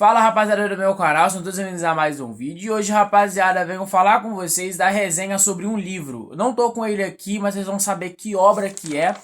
Fala, rapaziada do meu canal, são todos bem-vindos a mais um vídeo. E hoje, rapaziada, venho falar com vocês da resenha sobre um livro. Não tô com ele aqui, mas vocês vão saber que obra que é,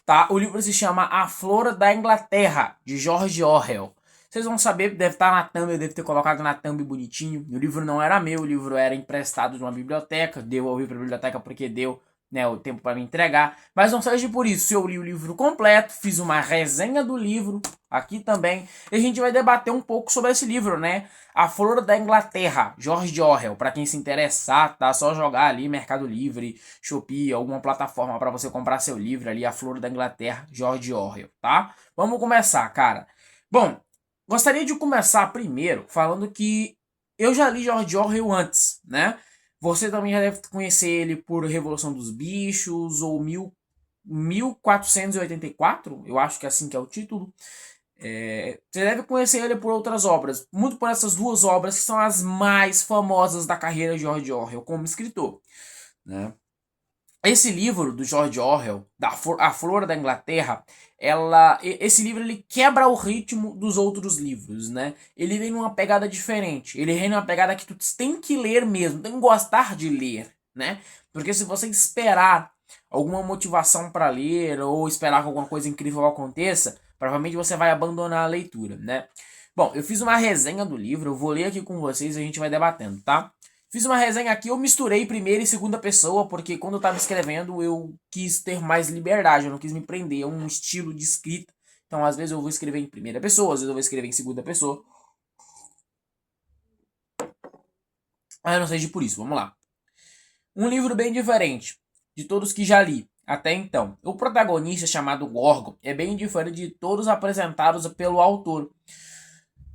tá? O livro se chama A Flor da Inglaterra, de George Orwell. Vocês vão saber, deve estar na thumb, eu devo ter colocado na thumb bonitinho. O livro não era meu, o livro era emprestado de uma biblioteca, devolvi para a biblioteca porque deu, né, o tempo para me entregar. Mas não seja por isso, eu li o livro completo, fiz uma resenha do livro aqui também, e a gente vai debater um pouco sobre esse livro, né? A Flor da Inglaterra, George Orwell. Para quem se interessar, tá? Só jogar ali Mercado Livre, Shopee, alguma plataforma para você comprar seu livro ali, A Flor da Inglaterra, George Orwell, tá? Vamos começar, cara. Bom, gostaria de começar primeiro falando que eu já li George Orwell antes, né? Você também já deve conhecer ele por Revolução dos Bichos ou 1484, eu acho que é assim que é o título. Você deve conhecer ele por outras obras, muito por essas duas obras que são as mais famosas da carreira de George Orwell como escritor, né? Esse livro do George Orwell, A Flor da Inglaterra, esse livro ele quebra o ritmo dos outros livros, né? Ele vem numa pegada diferente. Ele vem numa pegada que tu tem que ler mesmo, tem que gostar de ler, né? Porque se você esperar alguma motivação para ler ou esperar que alguma coisa incrível aconteça, provavelmente você vai abandonar a leitura, né? Bom, eu fiz uma resenha do livro, eu vou ler aqui com vocês e a gente vai debatendo, tá? Fiz uma resenha aqui, eu misturei primeira e segunda pessoa, porque quando eu tava escrevendo eu quis ter mais liberdade, eu não quis me prender a um estilo de escrita. Então, às vezes eu vou escrever em primeira pessoa, às vezes eu vou escrever em segunda pessoa. Mas eu não seja por isso, vamos lá. Um livro bem diferente de todos que já li até então. O protagonista, chamado Gorgon, é bem diferente de todos apresentados pelo autor.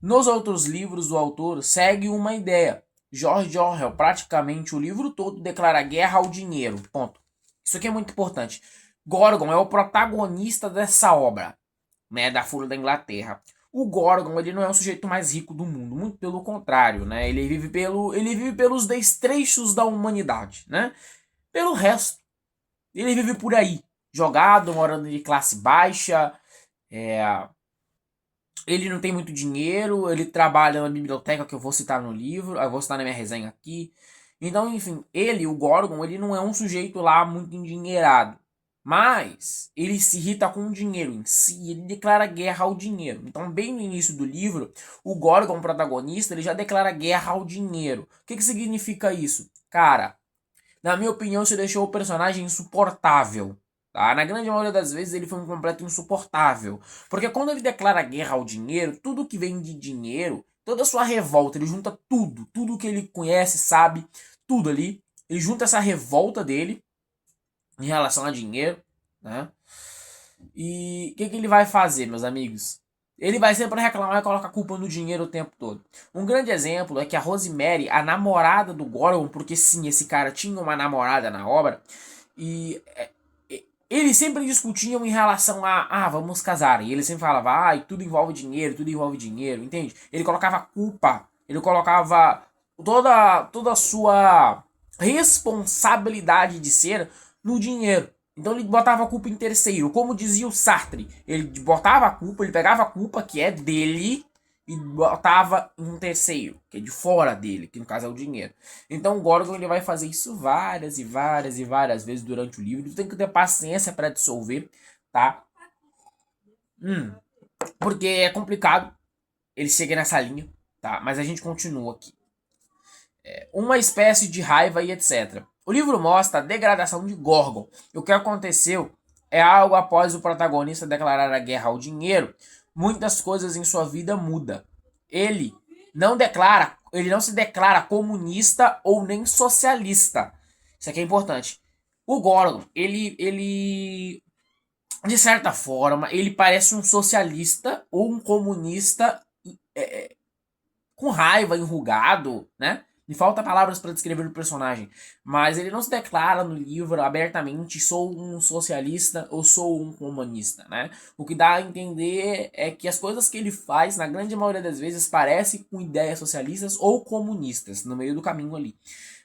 Nos outros livros do autor segue uma ideia. George Orwell, praticamente o livro todo, declara guerra ao dinheiro. Ponto. Isso aqui é muito importante. Gorgon é o protagonista dessa obra, né, da Folha da Inglaterra. O Gorgon, ele não é o sujeito mais rico do mundo, muito pelo contrário, né? Ele vive pelos destrechos da humanidade, né? Pelo resto, ele vive por aí, jogado, morando de classe baixa, ele não tem muito dinheiro, ele trabalha na biblioteca que eu vou citar no livro, eu vou citar na minha resenha aqui. Então, enfim, o Gorgon, ele não é um sujeito lá muito endinheirado. Mas ele se irrita com o dinheiro em si, ele declara guerra ao dinheiro. Então, bem no início do livro, o Gorgon, protagonista, ele já declara guerra ao dinheiro. O que significa isso? Cara, na minha opinião, você deixou o personagem insuportável. Tá? Na grande maioria das vezes ele foi um completo insuportável. Porque quando ele declara guerra ao dinheiro, tudo que vem de dinheiro, toda a sua revolta, ele junta tudo, tudo que ele conhece, sabe, tudo ali. Ele junta essa revolta dele em relação a dinheiro, né? E o que ele vai fazer, meus amigos? Ele vai sempre reclamar e colocar a culpa no dinheiro o tempo todo. Um grande exemplo é que a Rosemary, a namorada do Gorgon, porque sim, esse cara tinha uma namorada na obra, e eles sempre discutiam em relação vamos casar. E ele sempre falava, tudo envolve dinheiro, entende? Ele colocava culpa, ele colocava toda a sua responsabilidade de ser no dinheiro. Então ele botava a culpa em terceiro, como dizia o Sartre. Ele botava a culpa, ele pegava a culpa que é dele e botava em um terceiro, que é de fora dele, que no caso é o dinheiro. Então o Gorgon ele vai fazer isso várias e várias e várias vezes durante o livro. Tu tem que ter paciência para dissolver, tá? Porque é complicado ele chegar nessa linha, tá? Mas a gente continua aqui. Uma espécie de raiva e etc. O livro mostra a degradação de Gorgon. O que aconteceu é algo após o protagonista declarar a guerra ao dinheiro, muitas coisas em sua vida mudam. Ele ele não se declara comunista ou nem socialista. Isso aqui é importante. O Gorgon, de certa forma, ele parece um socialista ou um comunista com raiva, enrugado, né? Me falta palavras para descrever o personagem, mas ele não se declara no livro abertamente sou um socialista ou sou um comunista, né? O que dá a entender é que as coisas que ele faz, na grande maioria das vezes, parecem com ideias socialistas ou comunistas, no meio do caminho ali.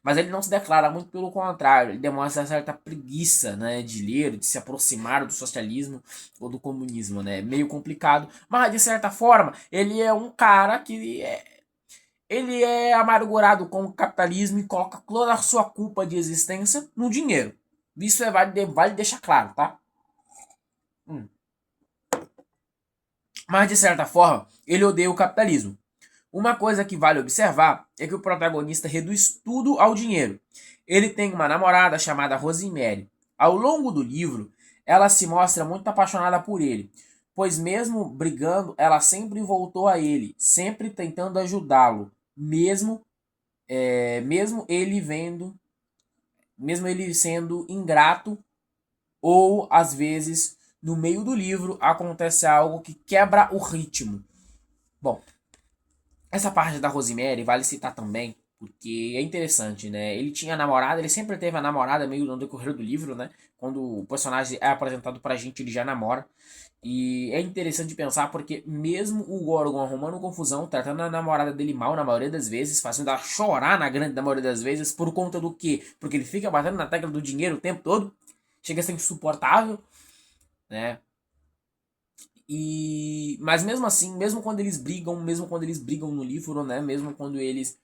Mas ele não se declara, muito pelo contrário, ele demonstra certa preguiça, né, de ler, de se aproximar do socialismo ou do comunismo, né? Meio complicado, mas de certa forma, ele é um cara que ele é amargurado com o capitalismo e coloca toda a sua culpa de existência no dinheiro. Isso vale deixar claro, tá? Mas de certa forma, ele odeia o capitalismo. Uma coisa que vale observar é que o protagonista reduz tudo ao dinheiro. Ele tem uma namorada chamada Rosemary. Ao longo do livro, ela se mostra muito apaixonada por ele, pois mesmo brigando, ela sempre voltou a ele, sempre tentando ajudá-lo, mesmo ele mesmo ele sendo ingrato ou às vezes no meio do livro acontece algo que quebra o ritmo. Bom, essa parte da Rosemary vale citar também, porque é interessante, né? Ele tinha namorada, ele sempre teve a namorada meio no decorrer do livro, né? Quando o personagem é apresentado pra gente, ele já namora. E é interessante pensar porque mesmo o Gorgon arrumando confusão, tratando a namorada dele mal na maioria das vezes, fazendo ela chorar na grande maioria das vezes, por conta do quê? Porque ele fica batendo na tecla do dinheiro o tempo todo, chega a ser insuportável, né? Mas mesmo assim, mesmo quando eles brigam no livro, né? Mesmo quando eles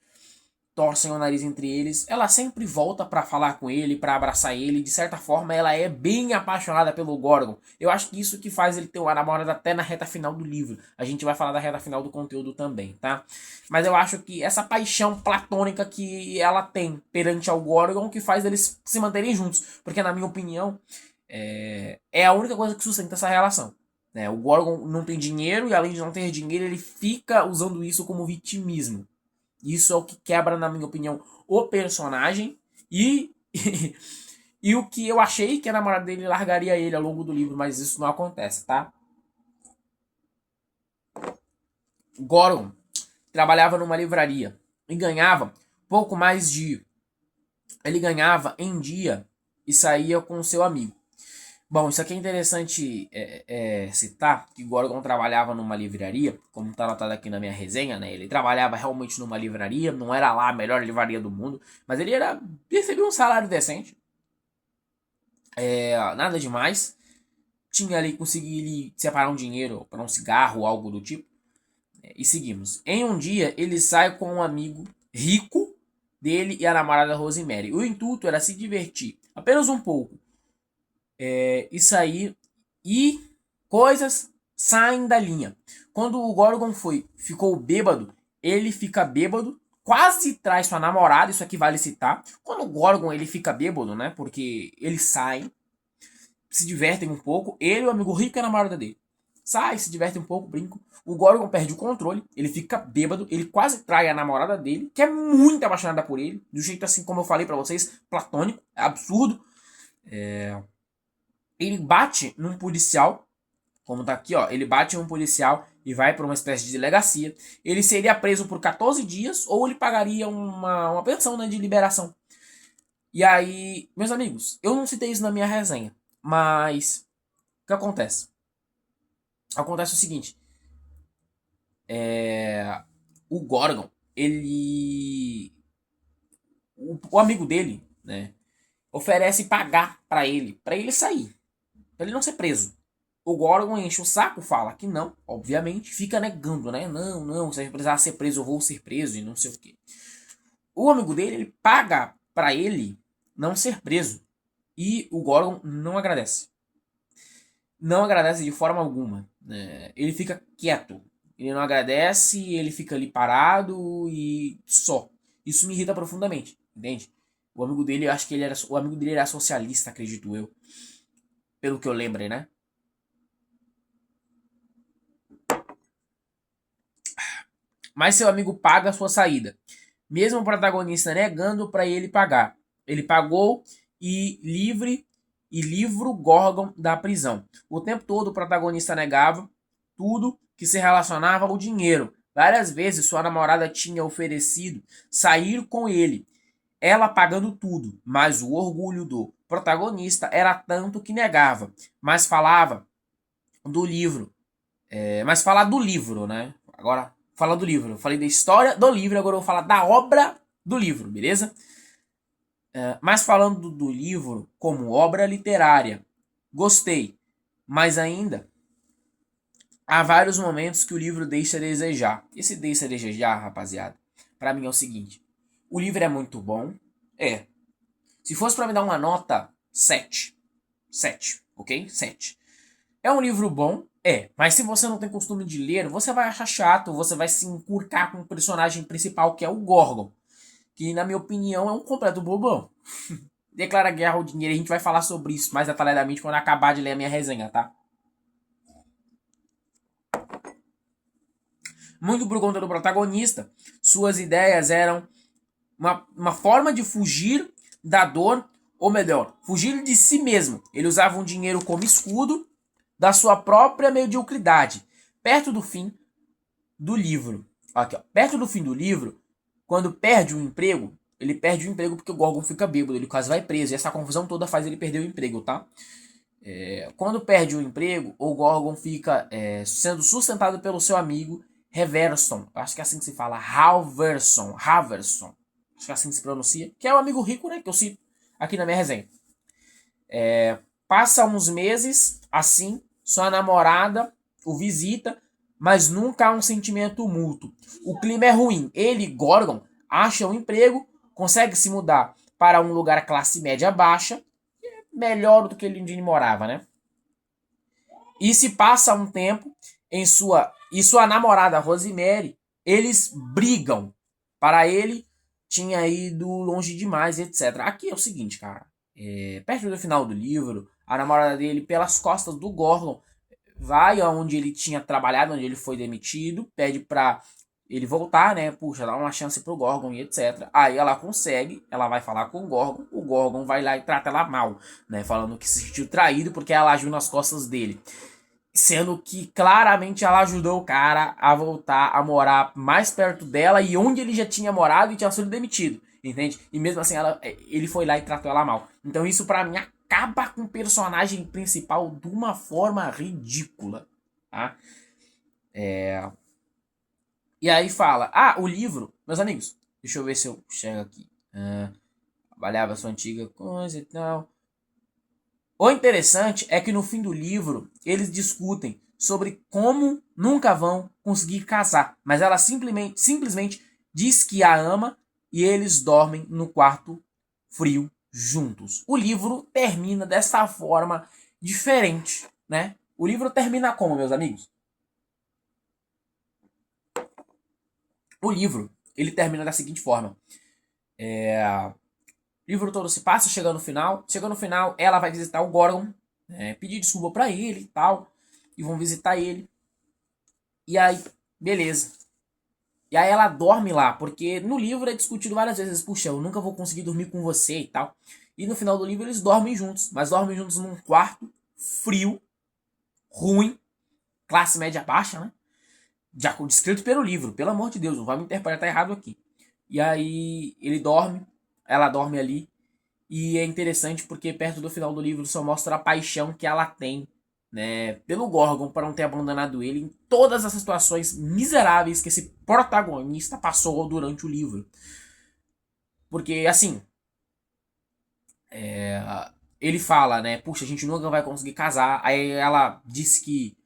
torcem o nariz entre eles, ela sempre volta pra falar com ele, pra abraçar ele. De certa forma, ela é bem apaixonada pelo Gorgon. Eu acho que isso que faz ele ter uma namorada até na reta final do livro. A gente vai falar da reta final do conteúdo também, tá? Mas eu acho que essa paixão platônica que ela tem perante ao Gorgon que faz eles se manterem juntos. Porque, na minha opinião, é a única coisa que sustenta essa relação. Né? O Gorgon não tem dinheiro e, além de não ter dinheiro, ele fica usando isso como vitimismo. Isso é o que quebra, na minha opinião, o personagem e o que eu achei que a namorada dele largaria ele ao longo do livro, mas isso não acontece, tá? Goron trabalhava numa livraria e ganhava pouco mais de. Ele ganhava em dia e saía com o seu amigo. Bom, isso aqui é interessante citar que Gorgon trabalhava numa livraria, como está anotado aqui na minha resenha, né? Ele trabalhava realmente numa livraria, não era lá a melhor livraria do mundo, mas ele recebia um salário decente, nada demais. Tinha ali, conseguir separar um dinheiro para um cigarro ou algo do tipo, e seguimos. Em um dia, ele sai com um amigo rico dele e a namorada Rosemary. O intuito era se divertir, apenas um pouco. E sair e coisas saem da linha. Quando o Gorgon ficou bêbado, ele fica bêbado, quase traz sua namorada, isso aqui vale citar. Quando o Gorgon ele fica bêbado, né? Porque eles saem, se divertem um pouco, ele, o amigo rico e a namorada dele. Sai, se diverte um pouco, brinco. O Gorgon perde o controle, ele fica bêbado, ele quase trai a namorada dele, que é muito apaixonada por ele, do jeito assim como eu falei para vocês, platônico, é absurdo. Ele bate num policial, como tá aqui, ó, ele bate num policial e vai para uma espécie de delegacia. Ele seria preso por 14 dias ou ele pagaria uma pensão, né, de liberação. E aí, meus amigos, eu não citei isso na minha resenha, mas o que acontece? Acontece o seguinte, o Gorgon, o amigo dele, né, oferece pagar para ele sair, para ele não ser preso. O Gorgon enche o saco, fala que não, obviamente, fica negando, né? Não, não, se a gente precisar ser preso, eu vou ser preso e não sei o quê. O amigo dele, ele paga pra ele não ser preso. E o Gorgon não agradece. Não agradece de forma alguma. Né? Ele fica quieto. Ele não agradece, ele fica ali parado e só. Isso me irrita profundamente, entende? O amigo dele, eu acho que o amigo dele era socialista, acredito eu. Pelo que eu lembrei, né? Mas seu amigo paga a sua saída. Mesmo o protagonista negando para ele pagar. Ele pagou e livra o Gorgon da prisão. O tempo todo o protagonista negava tudo que se relacionava ao dinheiro, Várias vezes sua namorada tinha oferecido sair com ele, ela pagando tudo, mas o orgulho do protagonista era tanto que negava, mas falava do livro. Mas falar do livro, né? Agora, falar do livro. Eu falei da história do livro, agora eu vou falar da obra do livro, beleza? Mas falando do livro como obra literária, gostei, mas ainda há vários momentos que o livro deixa a desejar. Esse deixa a desejar, rapaziada, pra mim é o seguinte: o livro é muito bom, é. Se fosse pra me dar uma nota, 7. 7, ok? 7. É um livro bom, é. Mas se você não tem costume de ler, você vai achar chato, você vai se encurcar com o personagem principal, que é o Gorgon. Que, na minha opinião, é um completo bobão. Declara guerra ao dinheiro, a gente vai falar sobre isso mais detalhadamente quando acabar de ler a minha resenha, tá? Muito por conta do protagonista, suas ideias eram uma forma de fugir da dor, ou melhor, fugir de si mesmo. Ele usava um dinheiro como escudo da sua própria mediocridade. Perto do fim do livro, aqui, ó, perto do fim do livro, quando perde o emprego, ele perde o emprego porque o Gorgon fica bêbado, ele quase vai preso, e essa confusão toda faz ele perder o emprego, tá? Quando perde o emprego, o Gorgon fica sendo sustentado pelo seu amigo Reverson. Acho que é assim que se fala. Halverson. Acho que é assim que se pronuncia. Que é o amigo rico, né? Que eu cito aqui na minha resenha. Passa uns meses assim. Sua namorada o visita. Mas nunca há um sentimento mútuo. O clima é ruim. Ele, Gorgon, acha um emprego. Consegue se mudar para um lugar classe média baixa. Melhor do que ele onde ele morava, né? E se passa um tempo e sua namorada Rosemary, eles brigam. Para ele tinha ido longe demais, etc. Aqui é o seguinte, cara. Perto do final do livro, a namorada dele, pelas costas do Gorgon, vai aonde ele tinha trabalhado, onde ele foi demitido, pede pra ele voltar, né? Puxa, dá uma chance pro Gorgon e etc. Aí ela consegue, ela vai falar com o Gorgon vai lá e trata ela mal, né? Falando que se sentiu traído porque ela agiu nas costas dele. Sendo que claramente ela ajudou o cara a voltar a morar mais perto dela e onde ele já tinha morado e tinha sido demitido, entende? E mesmo assim ele foi lá e tratou ela mal. Então isso pra mim acaba com o personagem principal de uma forma ridícula, tá? E aí fala, o livro, meus amigos, deixa eu ver se eu chego aqui. Trabalhava sua antiga coisa e tal. O interessante é que no fim do livro eles discutem sobre como nunca vão conseguir casar, mas ela simplesmente diz que a ama e eles dormem no quarto frio juntos. O livro termina dessa forma diferente, né? O livro termina como, meus amigos? O livro, ele termina da seguinte forma. O livro todo se passa, chega no final. Chega no final, ela vai visitar o Gorgon, pedir desculpa pra ele e tal. E vão visitar ele. E aí, beleza. E aí ela dorme lá, porque no livro é discutido várias vezes. Puxa, eu nunca vou conseguir dormir com você e tal. E no final do livro eles dormem juntos. Mas dormem juntos num quarto frio, ruim, classe média baixa, né? Já descrito pelo livro, pelo amor de Deus, não vai me interpretar errado aqui. E aí ele dorme, ela dorme ali. E é interessante porque perto do final do livro só mostra a paixão que ela tem, né, pelo Gorgon para não ter abandonado ele em todas as situações miseráveis que esse protagonista passou durante o livro. Porque, assim, ele fala, né, puxa, a gente nunca vai conseguir casar. Aí ela diz que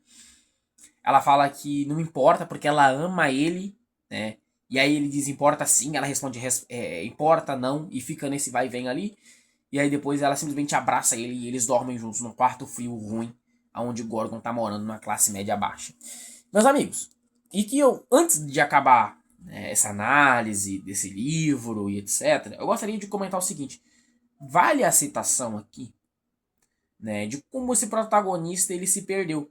ela fala que não importa porque ela ama ele, né? E aí ele diz importa sim, ela responde importa não e fica nesse vai e vem ali. E aí depois ela simplesmente abraça ele e eles dormem juntos num quarto frio ruim, onde Gorgon tá morando numa classe média baixa. Meus amigos, e que eu, antes de acabar essa análise desse livro e etc., eu gostaria de comentar o seguinte. Vale a citação aqui, né, de como esse protagonista ele se perdeu.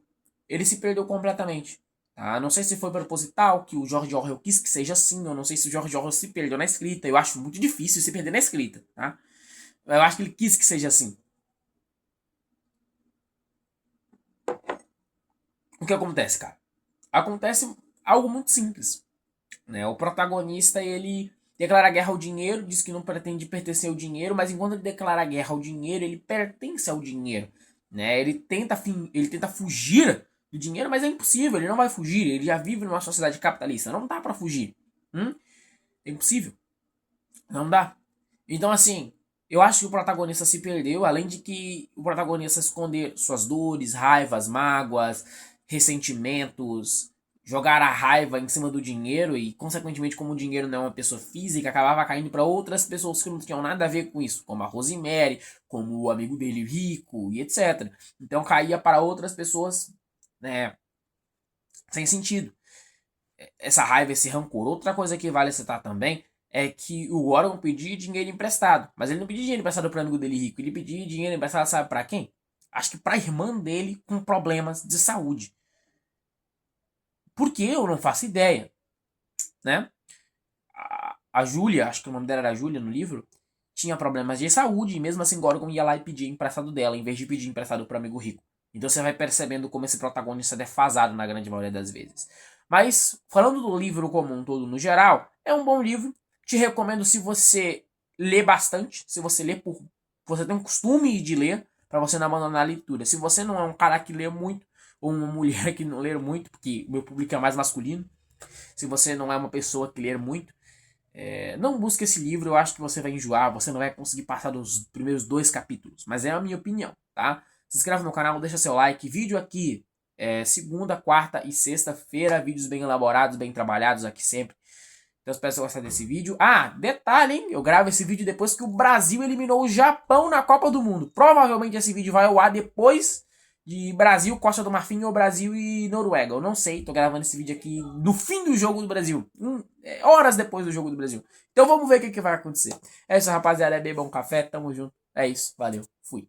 Ele se perdeu completamente. Tá? Não sei se foi proposital, que o George Orwell quis que seja assim, ou não sei se o George Orwell se perdeu na escrita. Eu acho muito difícil se perder na escrita. Tá? Eu acho que ele quis que seja assim. O que acontece, cara? Acontece algo muito simples. né? O protagonista, ele declara guerra ao dinheiro, diz que não pretende pertencer ao dinheiro, mas enquanto ele declara guerra ao dinheiro, ele pertence ao dinheiro, né? Ele tenta fugir do dinheiro, mas é impossível, ele não vai fugir, ele já vive numa sociedade capitalista, não dá pra fugir. É impossível, não dá. Então, assim, eu acho que o protagonista se perdeu, além de que o protagonista esconder suas dores, raivas, mágoas, ressentimentos, jogar a raiva em cima do dinheiro e, consequentemente, como o dinheiro não é uma pessoa física, acabava caindo para outras pessoas que não tinham nada a ver com isso, como a Rosemary, como o amigo dele rico e etc. Então caía para outras pessoas, né, sem sentido. Essa raiva, esse rancor. Outra coisa que vale citar também é que o Gordon pedia dinheiro emprestado. Mas ele não pedia dinheiro emprestado para amigo dele rico. Ele pedia dinheiro emprestado, sabe para quem? Acho que pra irmã dele com problemas de saúde. Por que eu não faço ideia, né? A Júlia, acho que o nome dela era Júlia no livro, tinha problemas de saúde e mesmo assim Gorgon ia lá e pedia emprestado dela, em vez de pedir emprestado para amigo rico. Então você vai percebendo como esse protagonista é defasado na grande maioria das vezes. Mas, falando do livro como um todo no geral, é um bom livro. Te recomendo se você lê bastante, se você lê por. Você tem um costume de ler, para você não abandonar a leitura. Se você não é um cara que lê muito, ou uma mulher que não lê muito, porque o meu público é mais masculino, se você não é uma pessoa que lê muito, não busque esse livro, eu acho que você vai enjoar, você não vai conseguir passar dos primeiros 2 capítulos, mas é a minha opinião, tá? Se inscreve no canal, deixa seu like, vídeo aqui, segunda, quarta e sexta-feira, vídeos bem elaborados, bem trabalhados aqui sempre. Então espero que você gostar desse vídeo. Ah, detalhe, hein? Eu gravo esse vídeo depois que o Brasil eliminou o Japão na Copa do Mundo. Provavelmente esse vídeo vai ao ar depois de Brasil, Costa do Marfim ou Brasil e Noruega. Eu não sei, tô gravando esse vídeo aqui no fim do jogo do Brasil. Horas depois do jogo do Brasil. Então vamos ver o que vai acontecer. É isso, rapaziada. É bebam um café, tamo junto. É isso, valeu, fui.